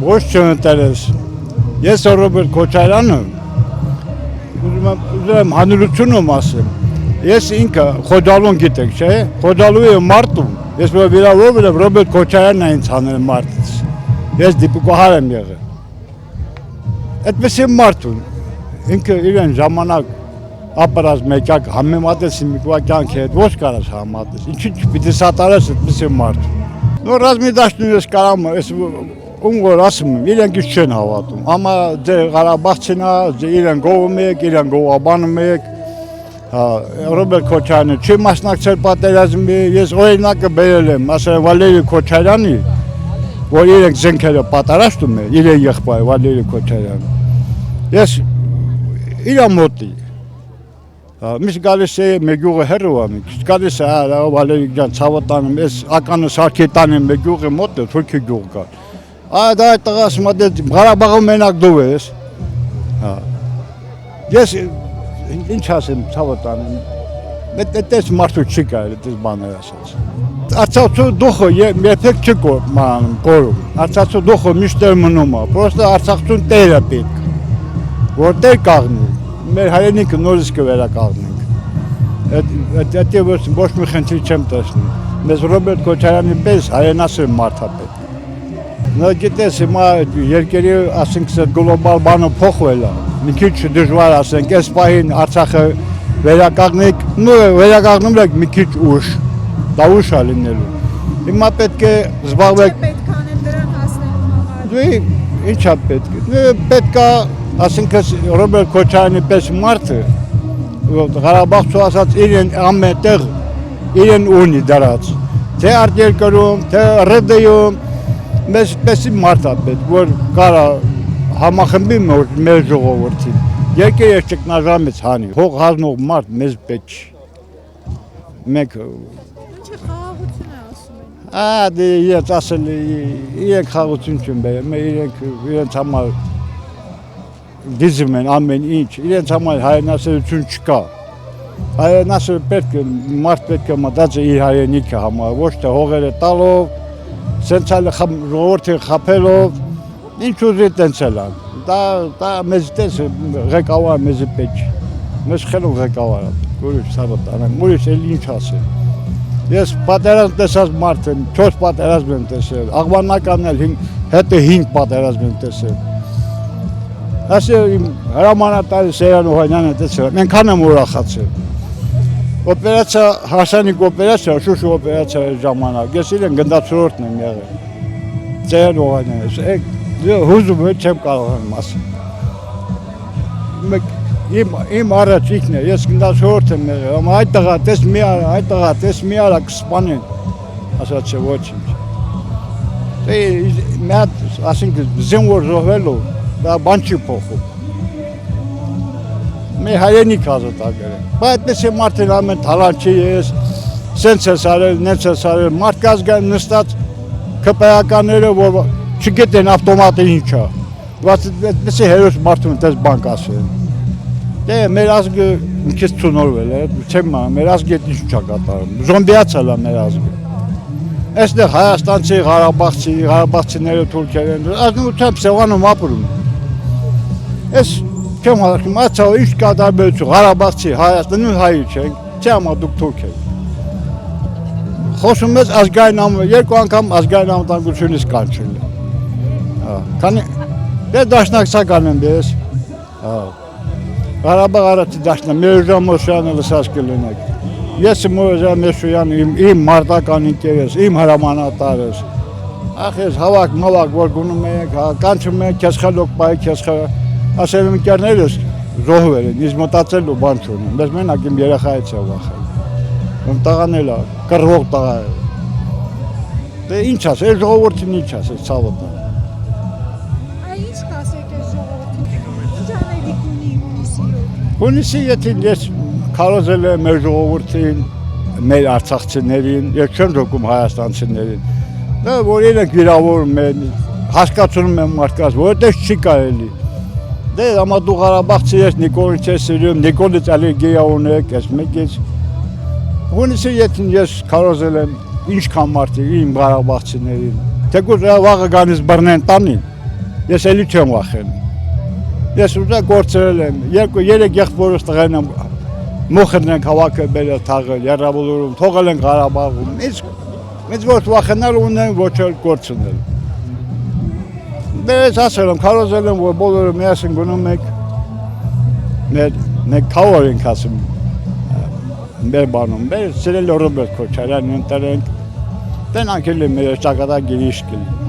ոչ չընտերես։ Ես Ռոբերտ Քոչարյանը ուզում եմ հանրությունում ասեմ։ Ես ինքը Խոջալուն գիտեք, չէ՞։ Խոջալուի մարտում ես վիրավորվել եմ Ռոբերտ Քոչարյանն է ինձ հանել մարտից։ Ես դիպուկահար եմ եղել։ Այդպես է մարդուն։ Ինքը իրեն ժամանակ ապրած մեկակ համեմատես մի կյանքի հետ ոչ կարաս համեմատես։ Ինչի՞ պիտի սատարես այդպես է մարդ։ Նոր ռազմի դաշտում ես կարամ ես ում որ ասում եմ, իրենք ինչ չեն հավատում։ Համա դե Ղարաբաղցին է, իրեն գովում եք, իրեն գովաբանում եք։ Ռոբերտ Քոչարյանը չի մասնակցել պատերազմի, ես օրինակը բերել եմ, ասել Վալերի Քոչարյանի, որ իրենք զենքերը պատրաստում են, իրեն եղբայր Վալերի Քոչարյանը։ Ես իրա մոտի միշտ գալիս է մեր գյուղը հեռու է, գալիս է Վալերի ջան ցավոտանում, ես ականը սարքի տանեմ մեր գյուղի մոտ է, թուրքի գյուղ կա։ Դա տղաս մոտ Ղարաբաղում մենակ դու ես։ Ես ինչ ասեմ ցավոտանում, այդպես մարդու չի կարելի այդպես բաներ ասած։ Արցախու դուխը երբեք չի կորում, Արցախու դուխը միշտ մնում է, պրոստը Արցախուն տերը պետք է, որ տեր կաղնի, մեր հայրենիքը նորից կվերակաղնենք։ Այդ ոչ մի խնդիր չեմ տեսնում, մեզ Ռոբերտ Քոչարյանի պես հայրենասեր մարդ է պետք։ Նա գիտես հիմա երկերի ասենք գլոբալ բանը փոխվել է, մի քիչ դժվար ասենք, այս պահին Արցախը վերականգնենք, վերականգնում ենք մի քիչ ուշ, դա ուշ է լինելու։ Հիմա պետք է զբաղվենք։ Պետք է անել դրան հասնելու համար։ Ինչ է պետք է։ Պետք է ասենք Ռոբերտ Քոչարյանի պես մարդը Ղարաբաղցու ասած իրեն ամենտեղ իրեն ունի դրած։ Թե արտերկրում, թե ՌԴ-ում մեզ պես մարդ է պետք, որ կարա համախմբի մեր ժողովրդին։ Երկերը ճգնաժամից հանի, հող հանող մարդ մեզ պետք չի։ Մենք Ինչ խաղաղություն է ասում։ Դե իրենց ասել իրենք խաղաղություն չեն բերում, իրենց համար դիզում են ամեն ինչ, իրենց համար հայրենասերություն չկա։ Հայրենասեր պետք է, մարդ պետք է մտածի իր հայրենիքը համար, ոչ թե հողերը տալով, սենցալը ժողովրդին խաբելով, ինչ ուզի տենցել են։ Դա մեզ տես ղեկավար մեզի պետք չի, մեզ խելոք ղեկավար է, ուրիշ սավոտ անեմ, ուրիշ էլ ինչ ասել։ Ես պատերազմ տեսած մարդ եմ, 4 պատերազմ եմ տեսել, աղբանականն էլ հետը 5 պատերազմ եմ տեսել։ Ասել իմ հրամանատարը Սեյրան Օհանյանը տեսել, այնքան եմ ուրախացել։ Օպերացիա, հարսանիք օպերացիա, Շուշի օպերացիայի ժամանակ, ես իրեն գնդացորորդն եմ եղել։ Սեյրան Օհանյանը, հուզում չեմ կարող ասել։ Իմ առաջիկն է, ես գնդացորորդ եմ եղել, այդ տղա տես մի արա կսպանեն, ասած չէ ոչինչ։ Մի հատ, ասենք, զինվոր զոհվելով, դա բան չի փոխում։ Մեր հայրենիք ազատագրել են։ Բայց այդպես է մարդն ամեն թալանչի ես, սենց ես արել, նենց ես արել, մարդկաց գան նստած քպայականները, որ չգիտեն ավտոմատը ինչ է։ Բայց այդպես է հերոս մարդուն այդպես բան կասեն։ Դե մեր ազգը մի քիչ ցնորվել է, չեմ մեր ազգը ինչ չա կատարում։ Զոմբիացել է մեր ազգը։ Այստեղ հայաստանցի, ղարաբաղցիները, թուրքերեն, ազնվությամբ Սևանում ապրում։ Ես չեմ հասկանում, այցա ինչ կա տարբերություն, Ղարաբաղցի, Հայաստան, նույն հայի չենք, չէ ամա դուք թուրք եք։ Խոսում ես ազգային երկու անգամ ազգային անվտանգությունից կանչել է։ Քանի դե դաշնակցական եմ ես։ Ղարաբաղ առաջի դաշնա, Մերժան Մոսյանը լսած կլինեք։ Ես Մերժան Մոսյանը իմ մարտական ինտերես, իմ հրամանատարս։ Ախ ես հավաք, որ գնում ենք, կանչում ենք, քեզ խելոք բայ, քեզ ասել եմ ընկերներս զոհվել են, ինձ մտածել ու բան չունեմ, բայց մենակ իմ երեխայից է վախել։ Իմ տղան էլ է, կռվող տղա է։ Դե ինչ ասել, ժողովրդին ինչ ասել, ցավոտը։ Ինչ կասեք այս ժողովրդին։ Ինչ անելիք ունի հունիսի։ Հունիսի եթե ես քարոզել եմ մեր ժողովրդին, մեր արցախցիներին, ես չեմ ջոկում հայաստանցիներին։ Դա որ իրենք վիրավորում են, հասկացնում են մարդկանց, որտեղ չի կարելի։ Դե ամա դու Ղարաբաղցի ես, Նիկոլից ես սիրում, Նիկոլից ալերգիա ունեք, ես մեկից։ Հունիսի եթե ես քարոզել եմ ինչքան մարդի իմ Ղարաբաղցիներին, թեկուզ վաղը գանից բռնեն տանին, Ես էլի չեմ վախենում։ Ես ուզա գործել եմ, 2-3 եղբորս տղեն եմ մոխրն ենք հավաքը բերել թաղել, Եռաբոլորում, թողել են Ղարաբաղում։ Ինձ ոչ վախենալ ունեմ, ոչ էլ գործունել։ Ես ասել եմ, քարոզել եմ, որ բոլորը միասին գնում եք, մենք քավոր ենք ասում, մեր բանում, մեր սիրել Ռոբերտ Քոչարյանն ընտրենք, տենանք էլ մեր ճակատագիրիշ կլինի։